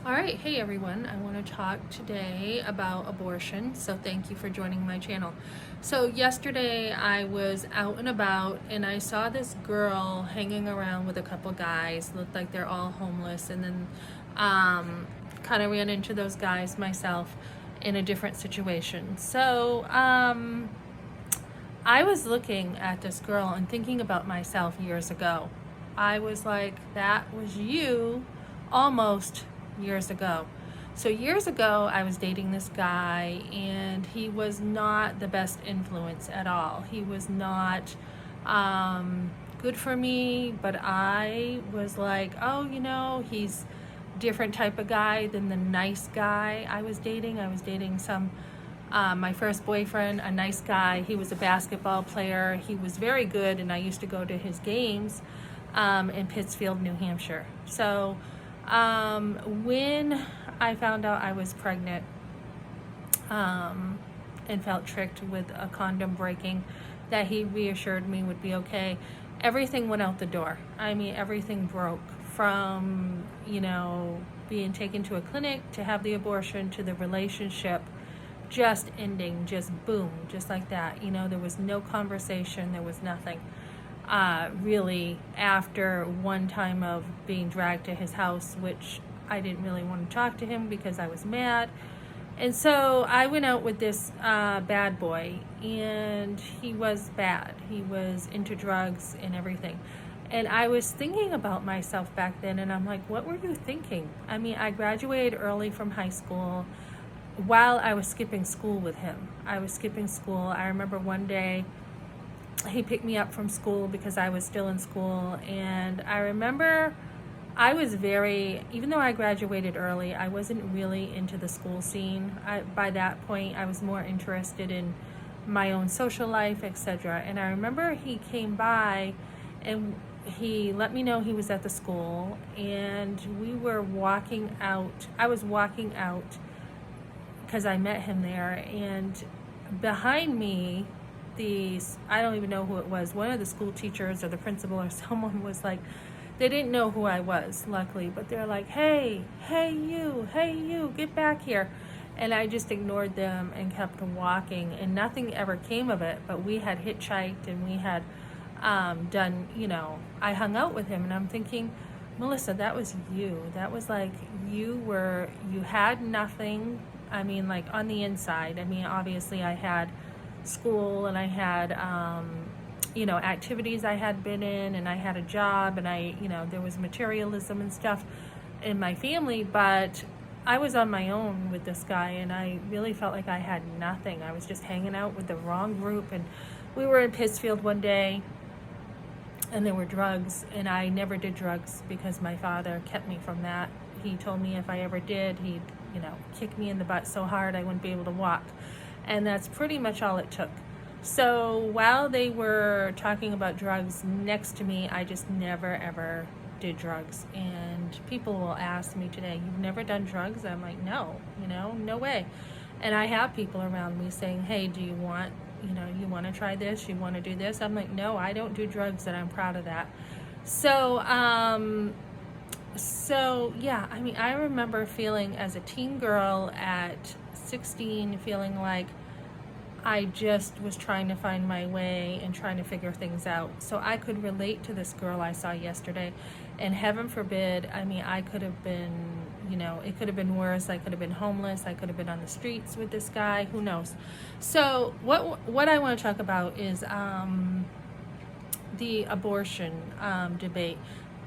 All right, hey everyone. I want to talk today about abortion. So thank you for joining my channel. So yesterday I was out and about and I saw this girl hanging around with a couple guys. Looked like they're all homeless, and then kind of ran into those guys myself in a different situation. So I was looking at this girl and thinking about myself years ago. I was like, that was you almost years ago. So years ago, I was dating this guy, and he was not the best influence at all. He was not good for me, but I was like, oh, he's different type of guy than the nice guy I was dating. I was dating my first boyfriend, a nice guy. He was a basketball player. He was very good, and I used to go to his games in Pittsfield, New Hampshire. So when I found out I was pregnant and felt tricked with a condom breaking that he reassured me would be okay, everything went out the door. I mean, everything broke from, being taken to a clinic to have the abortion to the relationship just ending, just boom, just like that. There was no conversation, there was nothing. Really, after one time of being dragged to his house, which I didn't really want to talk to him because I was mad. And so I went out with this bad boy, and he was bad. He was into drugs and everything. And I was thinking about myself back then, and I'm like, what were you thinking? I mean, I graduated early from high school while I was skipping school with him. I was skipping school. I remember one day he picked me up from school because I was still in school, and I remember I was even though I graduated early, I wasn't really into the school scene. By that point, I was more interested in my own social life, etc. And I remember he came by and he let me know he was at the school, and we were walking out. I was walking out because I met him there, and behind me, I don't even know who it was, one of the school teachers or the principal or someone was like, they didn't know who I was, luckily, but they're like, hey you, get back here. And I just ignored them and kept walking, and nothing ever came of it. But we had hitchhiked, and we had done, I hung out with him, and I'm thinking, Melissa, that was you. That was like, you had nothing. I mean, like, on the inside. I mean, obviously I had school, and I had activities I had been in, and I had a job, and there was materialism and stuff in my family, but I was on my own with this guy, and I really felt like I had nothing. I was just hanging out with the wrong group. And we were in Pittsfield one day, and there were drugs, and I never did drugs because my father kept me from that. He told me if I ever did, he'd kick me in the butt so hard I wouldn't be able to walk. And that's pretty much all it took. So while they were talking about drugs next to me, I just never ever did drugs. And people will ask me today, you've never done drugs? I'm like, no, no way. And I have people around me saying, hey, do you want, you want to try this? You want to do this? I'm like, no, I don't do drugs, and I'm proud of that. So, yeah, I mean, I remember feeling as a teen girl at 16, feeling like I just was trying to find my way and trying to figure things out. So I could relate to this girl I saw yesterday, and heaven forbid, I mean, I could have been, it could have been worse. I could have been homeless. I could have been on the streets with this guy. Who knows? So what I want to talk about is the abortion debate.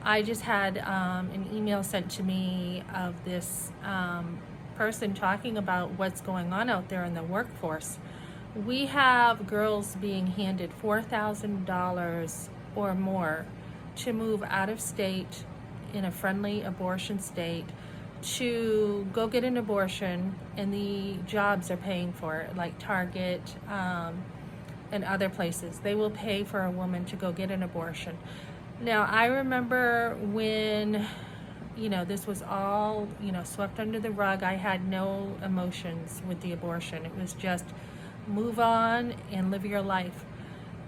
I just had an email sent to me of this person talking about what's going on out there in the workforce. We have girls being handed $4,000 or more to move out of state in a friendly abortion state to go get an abortion, and the jobs are paying for it, like Target and other places. They will pay for a woman to go get an abortion. Now, I remember when, this was all, swept under the rug. I had no emotions with the abortion. It was just move on and live your life.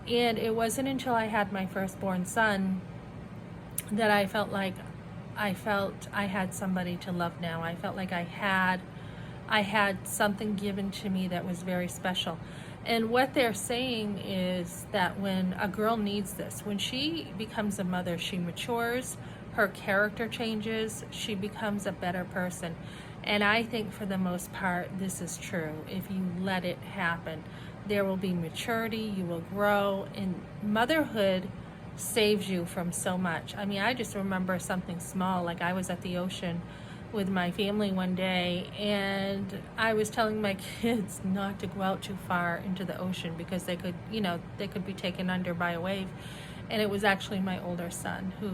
And it wasn't until I had my firstborn son that I felt like I felt I had somebody to love now. I felt like I had something given to me that was very special. And what they're saying is that when a girl needs this, when she becomes a mother, she matures, her character changes, she becomes a better person. And I think for the most part, this is true. If you let it happen, there will be maturity, you will grow, and motherhood saves you from so much. I mean, I just remember something small, like I was at the ocean with my family one day, and I was telling my kids not to go out too far into the ocean because they could, they could be taken under by a wave. And it was actually my older son who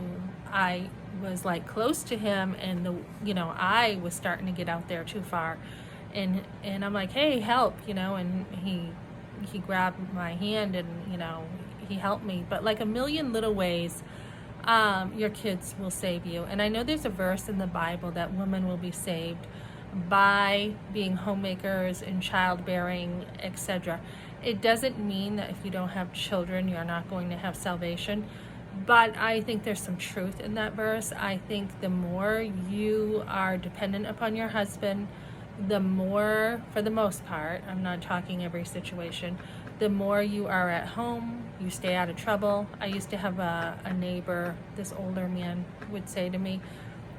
I was like close to him, and I was starting to get out there too far, and I'm like, hey, help, and he grabbed my hand, and he helped me. But like a million little ways, your kids will save you. And I know there's a verse in the Bible that women will be saved by being homemakers and childbearing, etc. It doesn't mean that if you don't have children, you're not going to have salvation. But I think there's some truth in that verse. I think the more you are dependent upon your husband, the more, for the most part, I'm not talking every situation, the more you are at home, you stay out of trouble. I used to have a neighbor, this older man would say to me,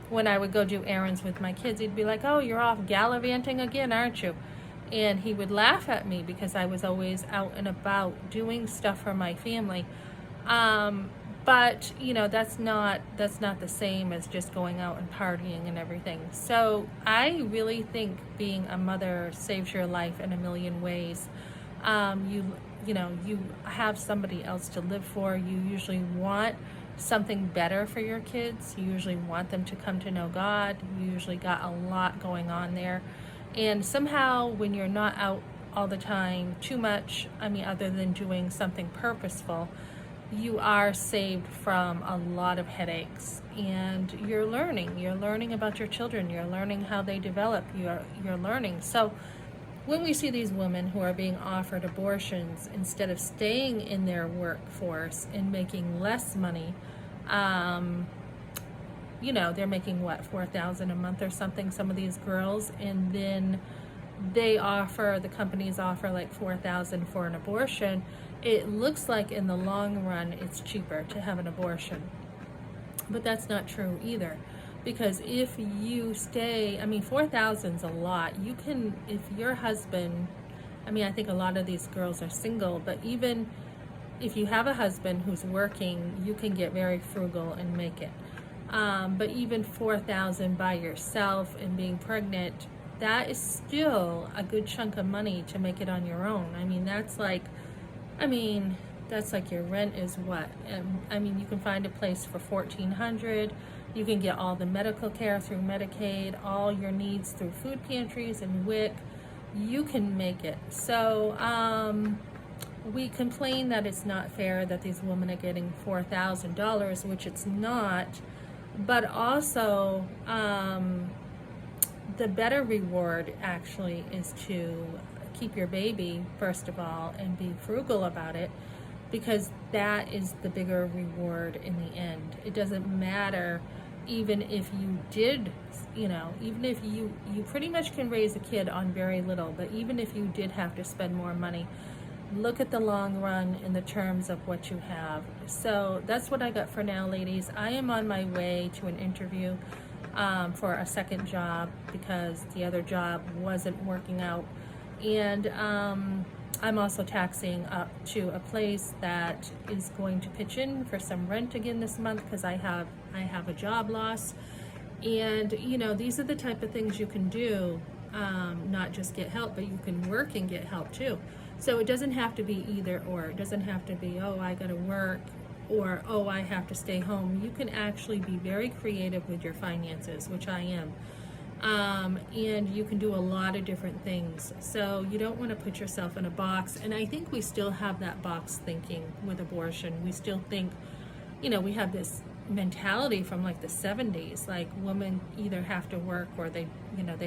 when I would go do errands with my kids, he'd be like, oh, you're off gallivanting again, aren't you? And he would laugh at me because I was always out and about doing stuff for my family. But that's not the same as just going out and partying and everything. So I really think being a mother saves your life in a million ways. You have somebody else to live for. You usually want something better for your kids. You usually want them to come to know God. You usually got a lot going on there. And somehow when you're not out all the time too much, other than doing something purposeful, you are saved from a lot of headaches. And you're learning about your children. You're learning how they develop. You're learning. So when we see these women who are being offered abortions instead of staying in their workforce and making less money, they're making what, $4,000 a month or something, some of these girls, and then the companies offer like $4,000 for an abortion. It looks like in the long run it's cheaper to have an abortion, but that's not true either, because if you stay, $4,000 is a lot. You can, if your husband, I think a lot of these girls are single, but even if you have a husband who's working, you can get very frugal and make it. But even $4,000 by yourself and being pregnant, that is still a good chunk of money to make it on your own. That's like your rent is what? You can find a place for $1,400. You can get all the medical care through Medicaid, all your needs through food pantries and WIC. You can make it. So we complain that it's not fair that these women are getting $4,000, which it's not. But also, the better reward actually is to keep your baby, first of all, and be frugal about it, because that is the bigger reward in the end. It doesn't matter, even if you did, even if you pretty much can raise a kid on very little, but even if you did have to spend more money, look at the long run in the terms of what you have. So that's what I got for now, ladies. I am on my way to an interview for a second job because the other job wasn't working out. And I'm also taxing up to a place that is going to pitch in for some rent again this month because I have a job loss. And these are the type of things you can do, not just get help, but you can work and get help too. So it doesn't have to be either or. It doesn't have to be, oh, I gotta work, or oh, I have to stay home. You can actually be very creative with your finances, which I am. And you can do a lot of different things. So you don't want to put yourself in a box. And I think we still have that box thinking with abortion. We still think, we have this mentality from like the 70s, like women either have to work or they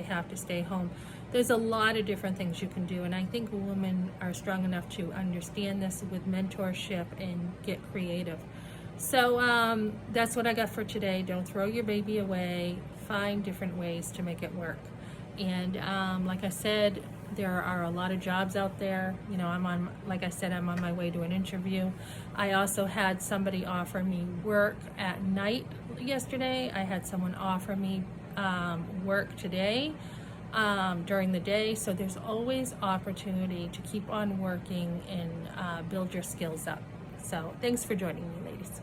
have to stay home. There's a lot of different things you can do, and I think women are strong enough to understand this with mentorship and get creative. So that's what I got for today. Don't throw your baby away. Find different ways to make it work. And like I said, there are a lot of jobs out there. You know, like I said, I'm on my way to an interview. I also had somebody offer me work at night yesterday. I had someone offer me work today during the day. So there's always opportunity to keep on working and build your skills up. So thanks for joining me, ladies.